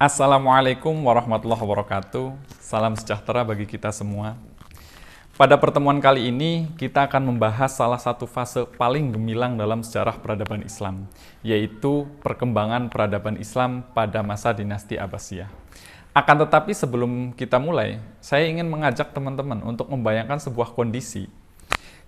Assalamualaikum warahmatullahi wabarakatuh. Salam sejahtera bagi kita semua. Pada pertemuan kali ini, kita akan membahas salah satu fase paling gemilang dalam sejarah peradaban Islam, yaitu perkembangan peradaban Islam pada masa dinasti Abbasiyah. Akan tetapi sebelum kita mulai, saya ingin mengajak teman-teman untuk membayangkan sebuah kondisi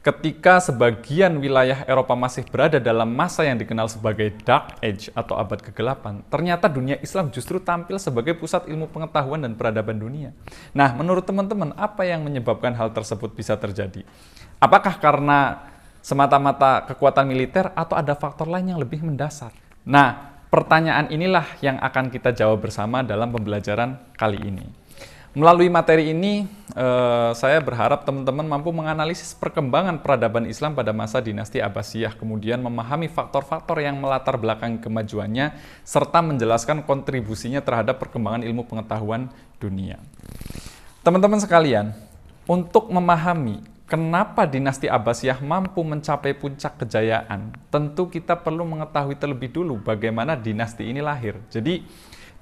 ketika sebagian wilayah Eropa masih berada dalam masa yang dikenal sebagai Dark Age atau abad kegelapan, ternyata dunia Islam justru tampil sebagai pusat ilmu pengetahuan dan peradaban dunia. Nah, menurut teman-teman, apa yang menyebabkan hal tersebut bisa terjadi? Apakah karena semata-mata kekuatan militer atau ada faktor lain yang lebih mendasar? Nah, pertanyaan inilah yang akan kita jawab bersama dalam pembelajaran kali ini. Melalui materi ini, saya berharap teman-teman mampu menganalisis perkembangan peradaban Islam pada masa dinasti Abbasiyah, kemudian memahami faktor-faktor yang melatar belakangi kemajuannya, serta menjelaskan kontribusinya terhadap perkembangan ilmu pengetahuan dunia. Teman-teman sekalian, untuk memahami kenapa dinasti Abbasiyah mampu mencapai puncak kejayaan, tentu kita perlu mengetahui terlebih dulu bagaimana dinasti ini lahir. Jadi,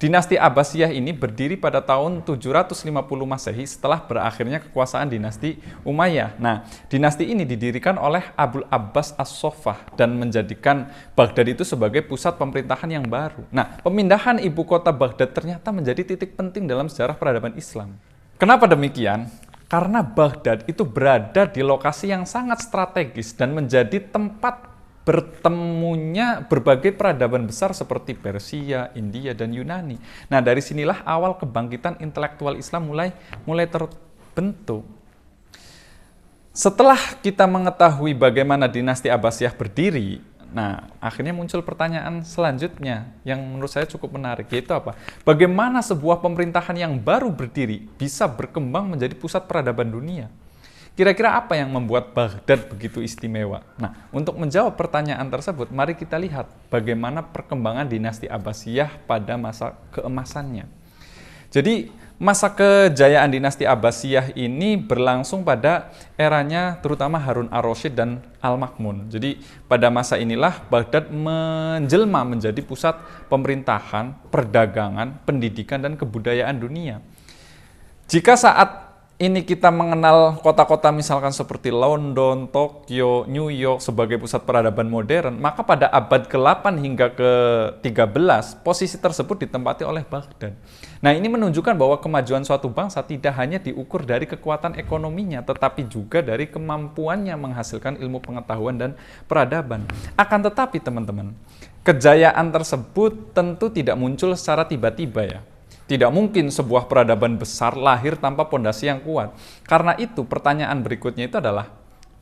dinasti Abbasiyah ini berdiri pada tahun 750 Masehi setelah berakhirnya kekuasaan dinasti Umayyah. Nah, dinasti ini didirikan oleh Abul Abbas As-Soffah dan menjadikan Baghdad itu sebagai pusat pemerintahan yang baru. Nah, pemindahan ibu kota Baghdad ternyata menjadi titik penting dalam sejarah peradaban Islam. Kenapa demikian? Karena Baghdad itu berada di lokasi yang sangat strategis dan menjadi tempat bertemunya berbagai peradaban besar seperti Persia, India, dan Yunani. Nah, dari sinilah awal kebangkitan intelektual Islam mulai terbentuk. Setelah kita mengetahui bagaimana dinasti Abbasiyah berdiri, nah, akhirnya muncul pertanyaan selanjutnya yang menurut saya cukup menarik, yaitu apa? Bagaimana sebuah pemerintahan yang baru berdiri bisa berkembang menjadi pusat peradaban dunia? Kira-kira apa yang membuat Baghdad begitu istimewa? Nah, untuk menjawab pertanyaan tersebut, mari kita lihat bagaimana perkembangan dinasti Abbasiyah pada masa keemasannya. Jadi, masa kejayaan dinasti Abbasiyah ini berlangsung pada eranya terutama Harun ar-Rasyid dan Al-Ma'mun. Jadi, pada masa inilah Baghdad menjelma menjadi pusat pemerintahan, perdagangan, pendidikan, dan kebudayaan dunia. Jika saat ini kita mengenal kota-kota misalkan seperti London, Tokyo, New York sebagai pusat peradaban modern, maka pada abad ke-8 hingga ke-13, posisi tersebut ditempati oleh Baghdad. Nah, ini menunjukkan bahwa kemajuan suatu bangsa tidak hanya diukur dari kekuatan ekonominya, tetapi juga dari kemampuannya menghasilkan ilmu pengetahuan dan peradaban. Akan tetapi, teman-teman, kejayaan tersebut tentu tidak muncul secara tiba-tiba ya. Tidak mungkin sebuah peradaban besar lahir tanpa pondasi yang kuat. Karena itu, pertanyaan berikutnya itu adalah,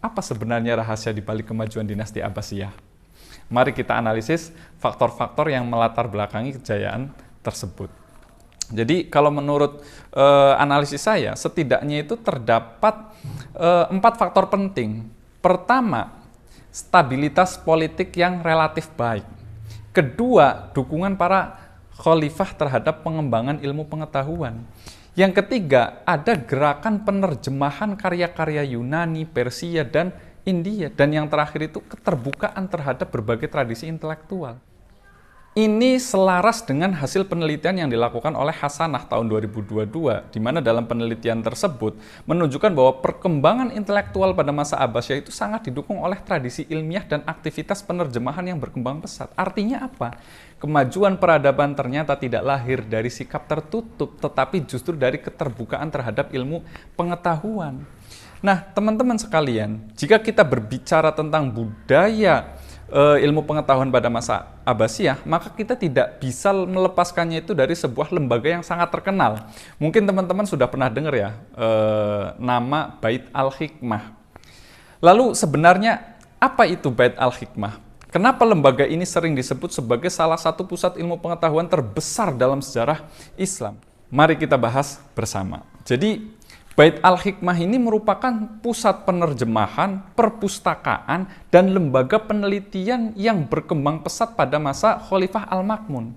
apa sebenarnya rahasia di balik kemajuan dinasti Abbasiyah? Mari kita analisis faktor-faktor yang melatar belakangi kejayaan tersebut. Jadi, kalau menurut analisis saya, setidaknya itu terdapat 4 faktor penting. Pertama, stabilitas politik yang relatif baik. Kedua, dukungan para khalifah terhadap pengembangan ilmu pengetahuan. Yang ketiga, ada gerakan penerjemahan karya-karya Yunani, Persia, dan India. Dan yang terakhir itu keterbukaan terhadap berbagai tradisi intelektual. Ini selaras dengan hasil penelitian yang dilakukan oleh Hasanah tahun 2022, di mana dalam penelitian tersebut menunjukkan bahwa perkembangan intelektual pada masa Abbasiyah itu sangat didukung oleh tradisi ilmiah dan aktivitas penerjemahan yang berkembang pesat. Artinya apa? Kemajuan peradaban ternyata tidak lahir dari sikap tertutup, tetapi justru dari keterbukaan terhadap ilmu pengetahuan. Nah, teman-teman sekalian, jika kita berbicara tentang budaya ilmu pengetahuan pada masa Abbasiyah, maka kita tidak bisa melepaskannya itu dari sebuah lembaga yang sangat terkenal. Mungkin teman-teman sudah pernah dengar ya, nama Bait Al-Hikmah. Lalu sebenarnya apa itu Bait Al-Hikmah? Kenapa lembaga ini sering disebut sebagai salah satu pusat ilmu pengetahuan terbesar dalam sejarah Islam? Mari kita bahas bersama. Jadi, Bait Al-Hikmah ini merupakan pusat penerjemahan, perpustakaan, dan lembaga penelitian yang berkembang pesat pada masa Khalifah Al-Ma'mun.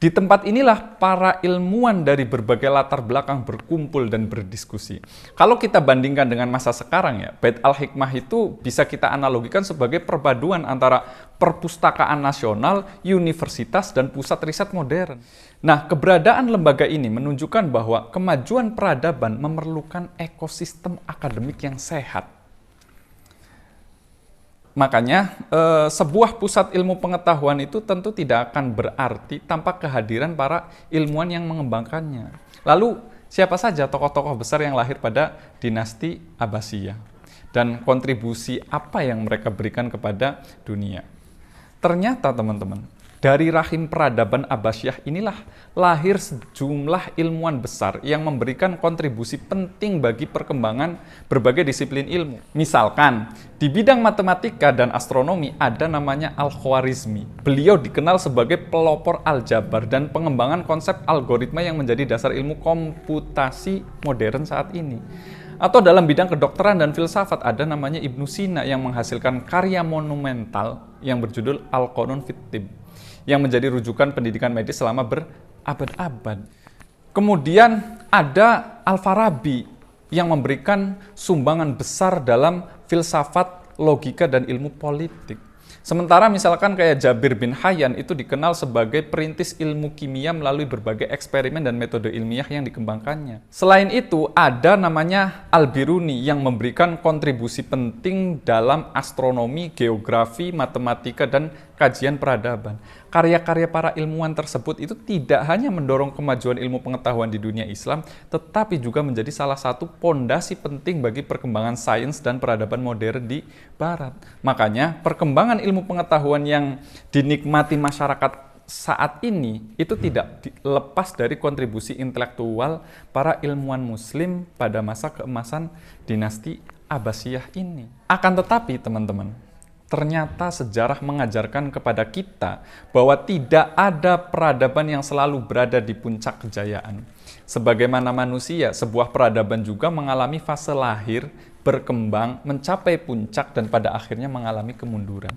Di tempat inilah para ilmuwan dari berbagai latar belakang berkumpul dan berdiskusi. Kalau kita bandingkan dengan masa sekarang ya, Bait Al-Hikmah itu bisa kita analogikan sebagai perpaduan antara perpustakaan nasional, universitas, dan pusat riset modern. Nah, keberadaan lembaga ini menunjukkan bahwa kemajuan peradaban memerlukan ekosistem akademik yang sehat. Makanya, sebuah pusat ilmu pengetahuan itu tentu tidak akan berarti tanpa kehadiran para ilmuwan yang mengembangkannya. Lalu, siapa saja tokoh-tokoh besar yang lahir pada dinasti Abbasiyah? Dan kontribusi apa yang mereka berikan kepada dunia? Ternyata, teman-teman, dari rahim peradaban Abbasiyah inilah lahir sejumlah ilmuwan besar yang memberikan kontribusi penting bagi perkembangan berbagai disiplin ilmu. Misalkan, di bidang matematika dan astronomi ada namanya Al-Khwarizmi. Beliau dikenal sebagai pelopor aljabar dan pengembangan konsep algoritma yang menjadi dasar ilmu komputasi modern saat ini. Atau dalam bidang kedokteran dan filsafat ada namanya Ibnu Sina yang menghasilkan karya monumental yang berjudul Al-Qanun fit Tibb, yang menjadi rujukan pendidikan medis selama berabad-abad. Kemudian ada Al-Farabi yang memberikan sumbangan besar dalam filsafat, logika, dan ilmu politik. Sementara misalkan kayak Jabir bin Hayyan itu dikenal sebagai perintis ilmu kimia melalui berbagai eksperimen dan metode ilmiah yang dikembangkannya. Selain itu, ada namanya Al-Biruni yang memberikan kontribusi penting dalam astronomi, geografi, matematika, dan kajian peradaban. Karya-karya para ilmuwan tersebut itu tidak hanya mendorong kemajuan ilmu pengetahuan di dunia Islam, tetapi juga menjadi salah satu pondasi penting bagi perkembangan sains dan peradaban modern di Barat. Makanya, perkembangan ilmu pengetahuan yang dinikmati masyarakat saat ini itu tidak lepas dari kontribusi intelektual para ilmuwan Muslim pada masa keemasan dinasti Abbasiyah ini. Akan tetapi, teman-teman, ternyata sejarah mengajarkan kepada kita bahwa tidak ada peradaban yang selalu berada di puncak kejayaan. Sebagaimana manusia, sebuah peradaban juga mengalami fase lahir, berkembang, mencapai puncak, dan pada akhirnya mengalami kemunduran.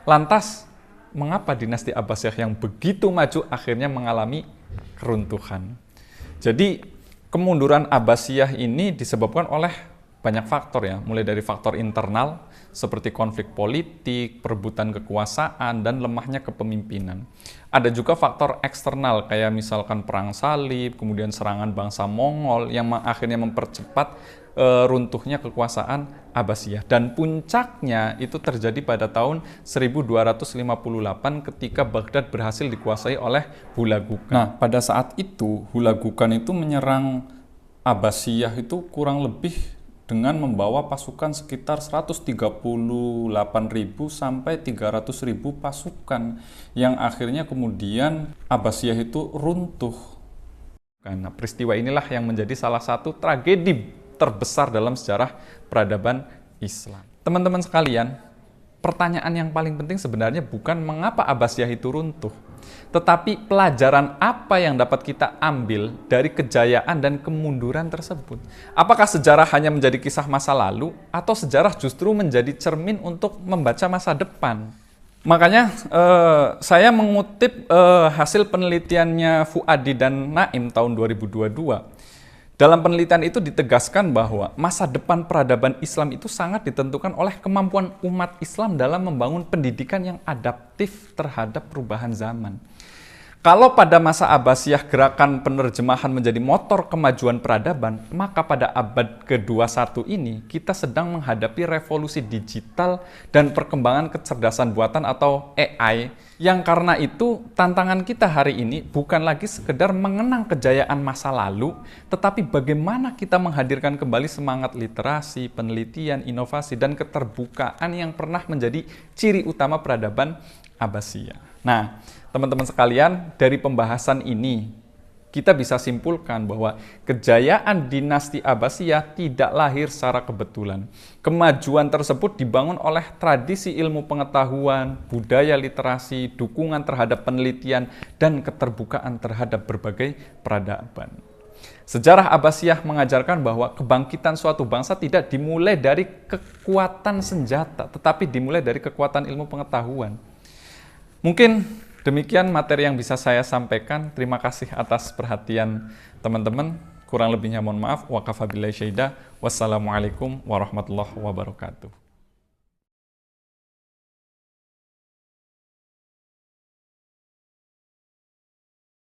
Lantas, mengapa dinasti Abbasiyah yang begitu maju akhirnya mengalami keruntuhan? Jadi, kemunduran Abbasiyah ini disebabkan oleh banyak faktor ya, mulai dari faktor internal seperti konflik politik, perebutan kekuasaan, dan lemahnya kepemimpinan. Ada juga faktor eksternal kayak misalkan perang salib, kemudian serangan bangsa Mongol yang akhirnya mempercepat runtuhnya kekuasaan Abbasiyah. Dan puncaknya itu terjadi pada tahun 1258 ketika Baghdad berhasil dikuasai oleh Hulagukan. Nah, pada saat itu Hulagukan itu menyerang Abbasiyah itu kurang lebih dengan membawa pasukan sekitar 138.000 sampai 300.000 pasukan yang akhirnya kemudian Abbasiyah itu runtuh. Karena peristiwa inilah yang menjadi salah satu tragedi terbesar dalam sejarah peradaban Islam. Teman-teman sekalian, pertanyaan yang paling penting sebenarnya bukan mengapa Abbasiyah itu runtuh, tetapi pelajaran apa yang dapat kita ambil dari kejayaan dan kemunduran tersebut. Apakah sejarah hanya menjadi kisah masa lalu, atau sejarah justru menjadi cermin untuk membaca masa depan? Makanya saya mengutip hasil penelitiannya Fuadi dan Naim tahun 2022. Dalam penelitian itu ditegaskan bahwa masa depan peradaban Islam itu sangat ditentukan oleh kemampuan umat Islam dalam membangun pendidikan yang adaptif terhadap perubahan zaman. Kalau pada masa Abbasiyah gerakan penerjemahan menjadi motor kemajuan peradaban, maka pada abad ke-21 ini kita sedang menghadapi revolusi digital dan perkembangan kecerdasan buatan atau AI, yang karena itu tantangan kita hari ini bukan lagi sekedar mengenang kejayaan masa lalu, tetapi bagaimana kita menghadirkan kembali semangat literasi, penelitian, inovasi, dan keterbukaan yang pernah menjadi ciri utama peradaban Abbasiyah. Nah, teman-teman sekalian, dari pembahasan ini kita bisa simpulkan bahwa kejayaan dinasti Abbasiyah tidak lahir secara kebetulan. Kemajuan tersebut dibangun oleh tradisi ilmu pengetahuan, budaya literasi, dukungan terhadap penelitian, dan keterbukaan terhadap berbagai peradaban. Sejarah Abbasiyah mengajarkan bahwa kebangkitan suatu bangsa tidak dimulai dari kekuatan senjata, tetapi dimulai dari kekuatan ilmu pengetahuan. Mungkin Demikian materi yang bisa saya sampaikan. Terima kasih atas perhatian teman-teman. Kurang lebihnya mohon maaf. Wa kafa billahi syahidah. Wassalamualaikum warahmatullahi wabarakatuh.